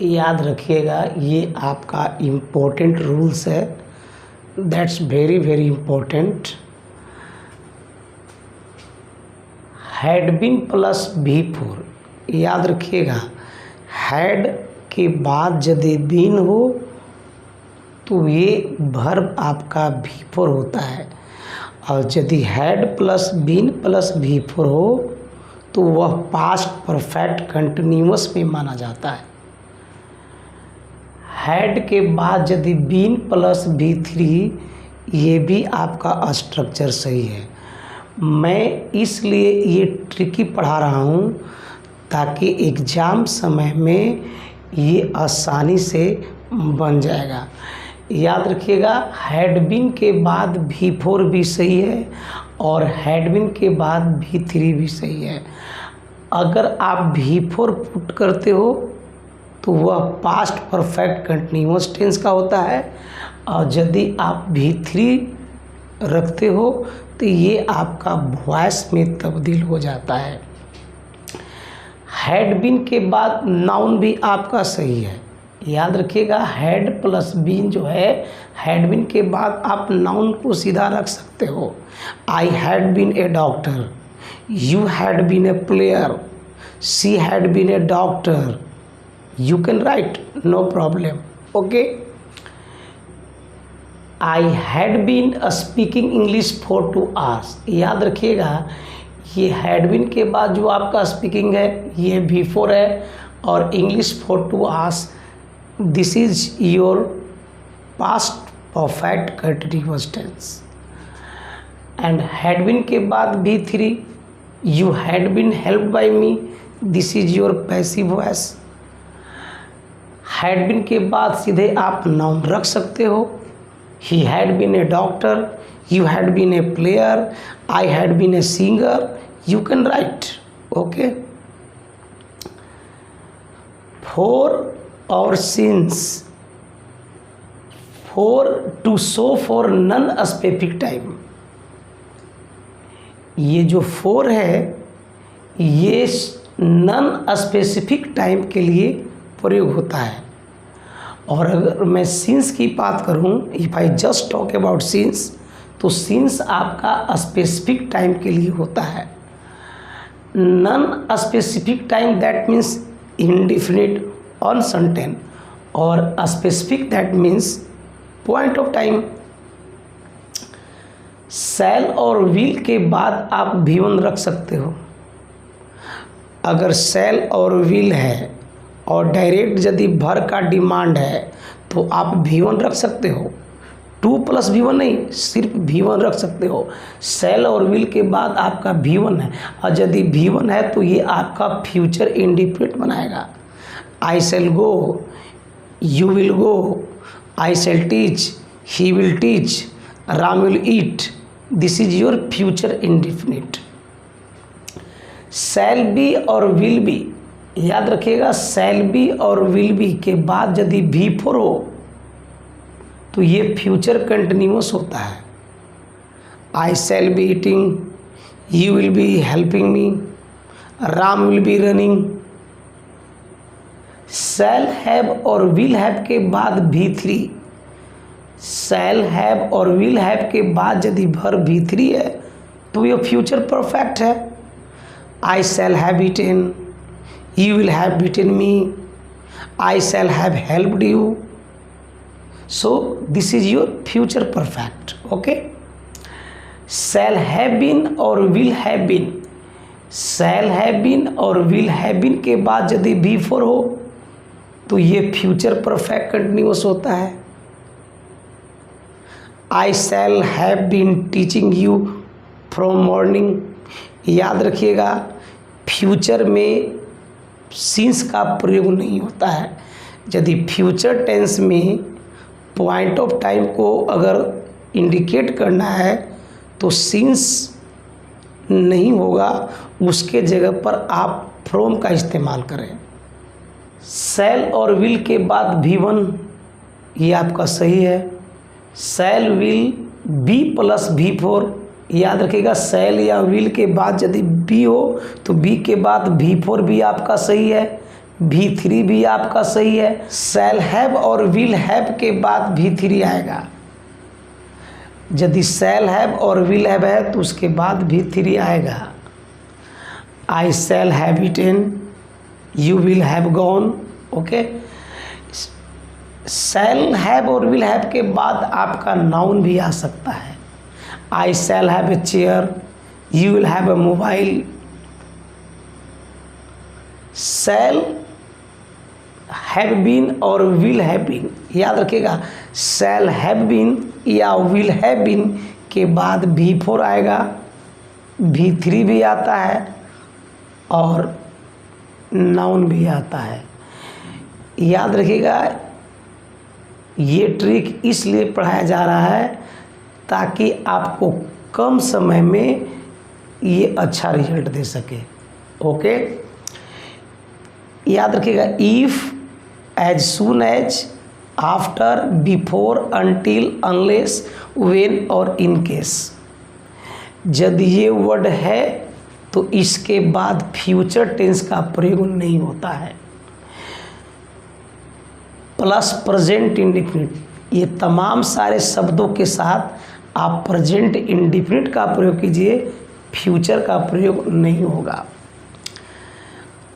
याद रखिएगा, ये आपका इम्पोर्टेंट रूल्स है, that's very very important. Had been plus V4, याद रखिएगा, हैड के बाद यदि बीन हो तो ये वर्ब आपका V4 होता है, और यदि had plus been plus V4 हो तो वह पास्ट परफेक्ट कंटिन्यूअस में माना जाता है। हैड के बाद यदि बीन प्लस V3, ये भी आपका स्ट्रक्चर सही है। मैं इसलिए ये ट्रिकी पढ़ा रहा हूँ ताकि एग्ज़ाम समय में ये आसानी से बन जाएगा। याद रखिएगा, हैड बीन के बाद V4 भी सही है और हैड बीन के बाद V3 भी सही है। अगर आप V4 पुट करते हो तो वह पास्ट परफेक्ट कंटिन्यूअस टेंस का होता है, और यदि आप V3 रखते हो तो ये आपका वॉइस में तब्दील हो जाता है। हैड बीन के बाद नाउन भी आपका सही है। याद रखिएगा, हैड प्लस बीन जो है, हैड बीन के बाद आप नाउन को सीधा रख सकते हो। I had been a doctor, you had been a player, she had been a doctor, you can write, no problem, okay. I had been speaking English for 2 hours, याद रखिएगा, ये had been के बाद जो आपका स्पीकिंग है ये V4 है, और English for 2 hours, this is your past perfect continuous tense। and had been के बाद V3, you had been helped by me, this is your passive voice। Had been के बाद सीधे आप नाउन रख सकते हो। He had been a doctor, you had been a player, I had been a singer, you can write, okay. For और since, for to show for non specific time, ये जो फॉर है ये नन स्पेसिफिक टाइम के लिए प्रयोग होता है। और अगर मैं सिंस की बात करूं, if I just talk about since, तो सिंस आपका स्पेसिफिक टाइम के लिए होता है। Non specific time that means indefinite, uncertain, और specific that means point of time. Shall और विल के बाद आप V1 रख सकते हो। अगर शैल और विल है और डायरेक्ट यदि भर का डिमांड है तो आप V1 रख सकते हो। 2 + V1 नहीं, सिर्फ V1 रख सकते हो। शैल और विल के बाद आपका V1 है, और यदि V1 है तो ये आपका फ्यूचर इंडिफिनिट बनाएगा। I shall go, you will go, I shall teach, he will teach, Ram will eat, this is your future indefinite. Shall be और विल बी, याद रखिएगा, शैल बी और विल बी के बाद यदि V4 हो तो ये फ्यूचर कंटिन्यूअस होता है। I shall be eating, you will be helping me, Ram will be running. Shall have और विल हैव के बाद V3, शैल हैव और विल हैव के बाद यदि भर V3 है तो ये फ्यूचर परफेक्ट है। I shall have eaten, you will have beaten me, I shall have helped you, so this is your future perfect, okay। shall have been और will have been, shall have been और will have been के बाद यदि V4 हो तो ये future perfect continuous होता है। I shall have been teaching you from morning, याद रखिएगा, फ्यूचर में सिंस का प्रयोग नहीं होता है। यदि फ्यूचर टेंस में पॉइंट ऑफ टाइम को अगर इंडिकेट करना है तो सिंस नहीं होगा, उसके जगह पर आप फ्रॉम का इस्तेमाल करें। शैल और विल के बाद V1, ये आपका सही है। शैल विल बी प्लस V4, याद रखिएगा, शैल या विल के बाद यदि बी हो तो बी के बाद V4 भी आपका सही है। V3 भी आपका सही है। शैल हैव और विल हैव के बाद V3 आएगा। यदि शैल हैव और विल हैव है तो उसके बाद V3 आएगा। I shall have eaten, you will have gone. Okay, shall have और विल हैव के बाद आपका नाउन भी आ सकता है। I shall have a chair, you will have a mobile. Shall have been और विल हैव बीन, याद रखिएगा, शैल हैव बीन या विल हैव बीन के बाद V4 आएगा, V3 भी आता है और नाउन भी आता है। याद रखिएगा, ये ट्रिक इसलिए पढ़ाया जा रहा है ताकि आपको कम समय में ये अच्छा रिजल्ट दे सके। ओके, याद रखिएगा, if, as soon as, after, before, until, unless, when और इन केस। यदि ये वर्ड है तो इसके बाद फ्यूचर टेंस का प्रयोग नहीं होता है। प्लस प्रेजेंट इंडिफिनिट, ये तमाम सारे शब्दों के साथ आप प्रेजेंट इंडिफिनिट का प्रयोग कीजिए, फ्यूचर का प्रयोग नहीं होगा।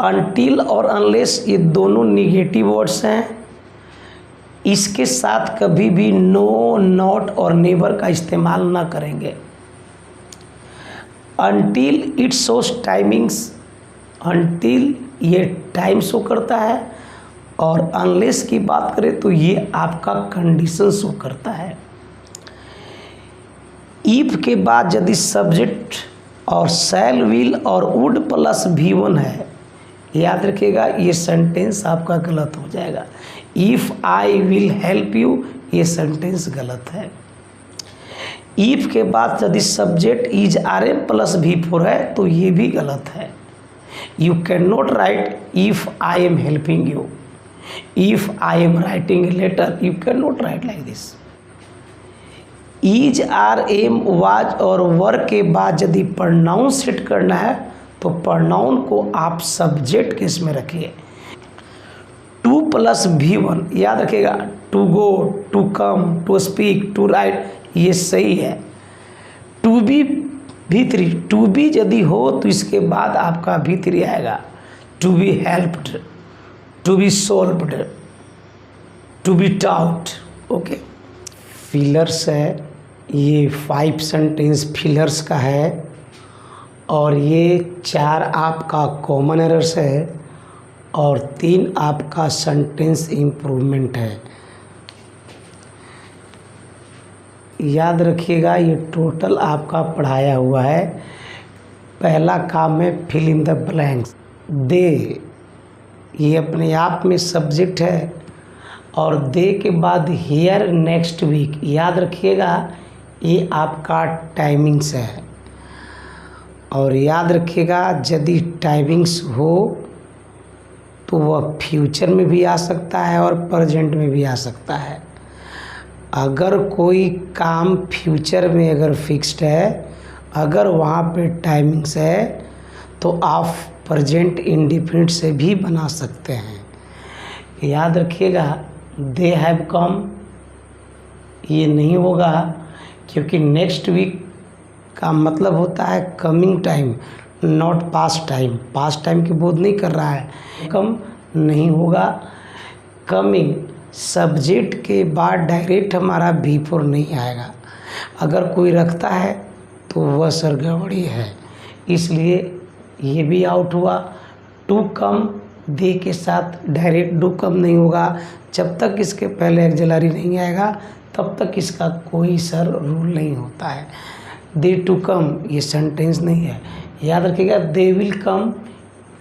अनटिल और अनलेस ये दोनों निगेटिव वर्ड्स हैं, इसके साथ कभी भी नो, नॉट और नेवर का इस्तेमाल ना करेंगे। Until it shows timings, until ये टाइम शो करता है, और अनलेस की बात करें तो ये आपका कंडीशन शो करता है। इफ के बाद यदि सब्जेक्ट और शैल, विल और वुड प्लस V1 है, याद रखिएगा ये सेंटेंस आपका गलत हो जाएगा। If I will help you, ये सेंटेंस गलत है। इफ़ के बाद यदि subject is RM plus V4 है तो ये भी गलत है। You can not write if I am helping you, if I am writing a letter, you can not write like this. Is, RM, was और वर के बाद यदि प्रोनाउन सेट करना है तो प्रोनाउन को आप सब्जेक्ट केस में रखिए। टू प्लस V1, याद रखिएगा, to go, to come, to speak, to write, ये सही है। To be V3, to be यदि हो तो इसके बाद आपका V3 आएगा। To be helped, to be solved, to be taught. Okay, fillers है, ये 5 सेंटेंस फिलर्स का है और ये 4 आपका कॉमन एरर्स है और 3 आपका सेंटेंस इम्प्रूवमेंट है। याद रखिएगा, ये टोटल आपका पढ़ाया हुआ है। पहला काम है फिल इन द ब्लैंक्स। दे, ये अपने आप में सब्जेक्ट है और दे के बाद हियर, नेक्स्ट वीक, याद रखिएगा ये आपका टाइमिंग्स है। और याद रखिएगा, यदि टाइमिंग्स हो तो वह फ्यूचर में भी आ सकता है और प्रेजेंट में भी आ सकता है। अगर कोई काम फ्यूचर में अगर फिक्स्ड है, अगर वहाँ पे टाइमिंग्स है तो आप प्रेजेंट इंडिफिनिट से भी बना सकते हैं। याद रखिएगा, दे हैव कम, ये नहीं होगा क्योंकि नेक्स्ट वीक का मतलब होता है coming time, not past time. Past time की बोध नहीं कर रहा है, कम नहीं होगा। कमिंग सब्जेक्ट के बाद डायरेक्ट हमारा V4 नहीं आएगा। अगर कोई रखता है तो वह सरगड़बड़ी है, इसलिए ये भी आउट हुआ। टू कम, दे के साथ डायरेक्ट डू कम नहीं होगा। जब तक इसके पहले एक्सिलरी नहीं आएगा तब तक इसका कोई सर रूल नहीं होता है। दे टू कम ये सेंटेंस नहीं है। याद रखिएगा, दे विल कम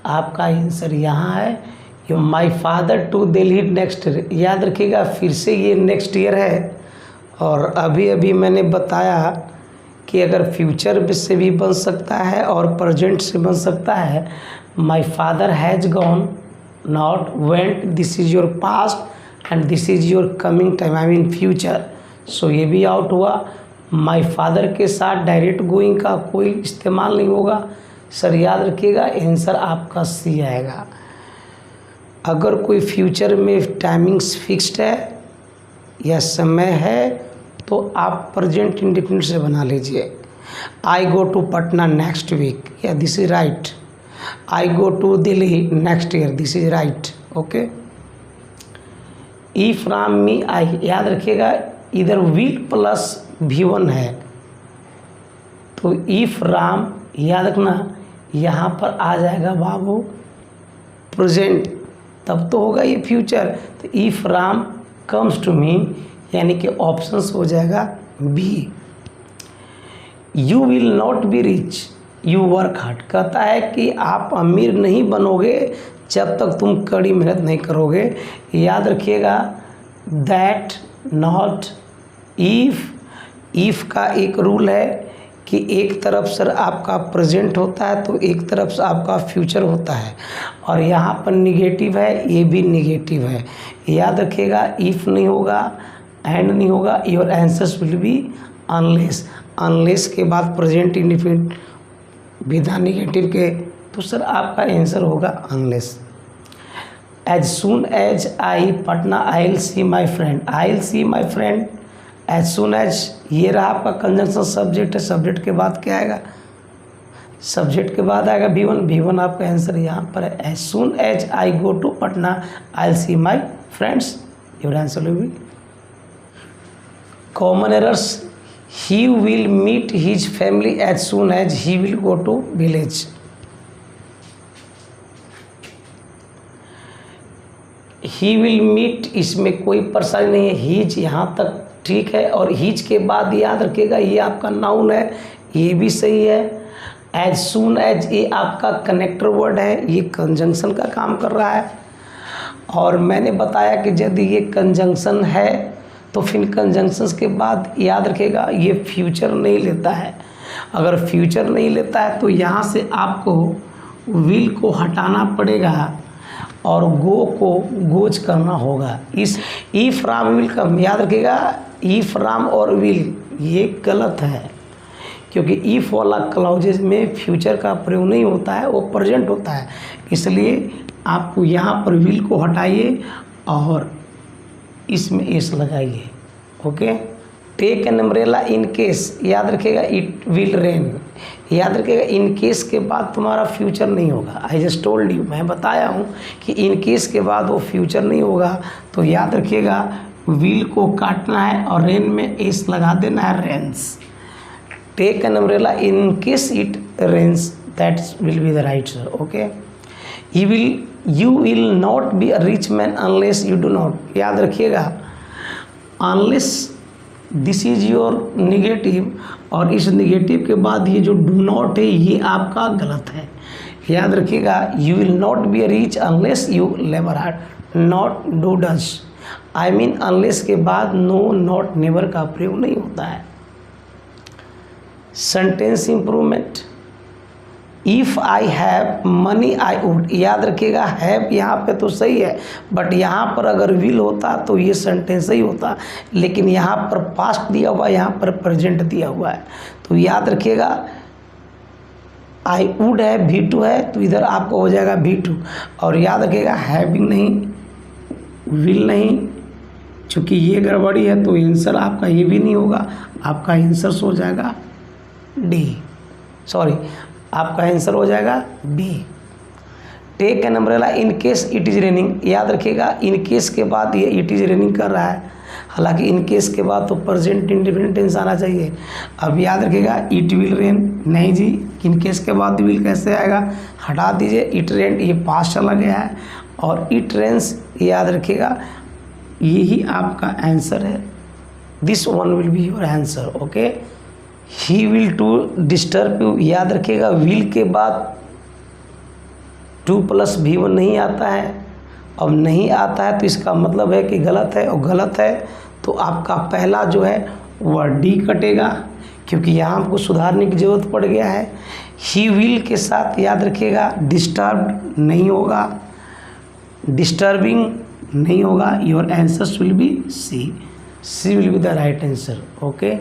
आपका आंसर यहाँ है। Yo my father to Delhi next year, याद रखिएगा फिर से ये नेक्स्ट ईयर है। और अभी अभी मैंने बताया कि अगर फ्यूचर से भी बन सकता है और प्रेजेंट से बन सकता है। My father has gone, not went, this is your past and this is your coming time, I mean future. So ये भी आउट हुआ। माई फादर के साथ डायरेक्ट गोइंग का कोई इस्तेमाल नहीं होगा। सर याद रखिएगा आंसर आपका सी आएगा। अगर कोई फ्यूचर में टाइमिंग्स फिक्स्ड है या समय है तो आप प्रेजेंट इंडेफिनिट से बना लीजिए। I go to Patna next week, या this is right. I go to Delhi next year, this is right. Okay. E from me I, याद रखिएगा इधर विल प्लस V1 है, तो ई फ्रॉम याद रखना यहाँ पर आ जाएगा बाबू प्रेजेंट, तब तो होगा ये फ्यूचर। तो ई फ्रॉम कम्स टू मी, यानी कि ऑप्शंस हो जाएगा B. You will not be rich, you work hard, कहता है कि आप अमीर नहीं बनोगे जब तक तुम कड़ी मेहनत नहीं करोगे। याद रखिएगा दैट, नॉट, इफ़ का एक रूल है कि एक तरफ सर आपका प्रेजेंट होता है तो एक तरफ से आपका फ्यूचर होता है, और यहाँ पर निगेटिव है, ये भी निगेटिव है। याद रखिएगा इफ़ नहीं होगा, एंड नहीं होगा, your answers will B unless. Unless के बाद प्रेजेंट इंडेफिनिट विदा निगेटिव के, तो सर आपका आंसर होगा unless. As soon as I Patna I will see my friend, I will see my friend. As soon as ये रहा आपका कंजंक्शन सब्जेक्ट है, सब्जेक्ट के बाद क्या आएगा, सब्जेक्ट के बाद आएगा V1 आपका आंसर यहाँ पर है। As soon as I go to Patna I will see my friends, your answer will be. Common errors, he will meet his family as soon as he will go to village. He will meet, इसमें कोई परेशानी नहीं है, his यहाँ तक ठीक है, और हीज के बाद याद रखिएगा ये आपका नाउन है, ये भी सही है। एज सून एज ये आपका कनेक्टर वर्ड है, ये कंजंक्शन का काम कर रहा है। और मैंने बताया कि यदि ये कंजंक्शन है तो फिर कंजंक्शंस के बाद याद रखिएगा ये फ्यूचर नहीं लेता है। अगर फ्यूचर नहीं लेता है तो यहाँ से आपको विल को हटाना पड़ेगा और गो को गोज करना होगा। इस ई फ्राम विल का याद रखिएगा, ई फ्राम और विल ये गलत है, क्योंकि इफ़ वाला क्लॉजेज में फ्यूचर का प्रयोग नहीं होता है, वो प्रेजेंट होता है। इसलिए आपको यहाँ पर विल को हटाइए और इसमें एस लगाइए। Okay. Take an umbrella in case, याद रखिएगा इट विल रेन, याद रखिएगा इन केस के बाद तुम्हारा फ्यूचर नहीं होगा। आई जस्ट टोल्ड यू, मैं बताया हूँ कि इन केस के बाद वो फ्यूचर नहीं होगा, तो याद रखिएगा विल को काटना है और रेन में एस लगा देना है, rains. Take an umbrella in case it rains, that will be the right sir. Okay. You will not be a rich man unless you do not, याद रखिएगा unless this is your negative, और इस negative के बाद ये जो do not है ये आपका गलत है। याद रखिएगा you will not be rich unless you labour hard, not do does. I mean unless के बाद नो, नॉट, नेवर का प्रयोग नहीं होता है। Sentence improvement, if I have money I would, याद रखिएगा हैव यहाँ पे तो सही है, बट यहाँ पर अगर विल होता तो ये सेंटेंस सही होता, लेकिन यहाँ पर पास्ट दिया हुआ है, यहाँ पर प्रेजेंट दिया हुआ है, तो याद रखिएगा आई वुड है, V2 है, तो इधर आपको हो जाएगा V2। और याद रखिएगा हैविंग नहीं, विल नहीं, चूँकि ये गड़बड़ी है तो आंसर आपका ये भी नहीं होगा, आपका आंसर हो जाएगा डी, सॉरी आपका आंसर हो जाएगा B. Take an umbrella in case it is raining, याद रखिएगा इन केस के बाद ये इट इज़ रेनिंग कर रहा है, हालांकि इन केस के बाद तो प्रेजेंट इंडेफिनिट टेंस आना चाहिए। अब याद रखिएगा इट विल रेन, नहीं जी इन केस के बाद विल कैसे आएगा, हटा दीजिए। इट रेन ये पास चला गया है, और इट रेन्स याद रखिएगा यही आपका आंसर है, this one will be your answer. Okay. He will to disturb you, याद रखिएगा विल के बाद 2 + V1 नहीं आता है, अब नहीं आता है तो इसका मतलब है कि गलत है, और गलत है तो आपका पहला जो है वह डी कटेगा, क्योंकि यहाँ हमको सुधारने की ज़रूरत पड़ गया है। ही विल के साथ याद रखिएगा डिस्टर्ब नहीं होगा, डिस्टर्बिंग नहीं होगा, your answers will be C, C will be the right answer. Okay.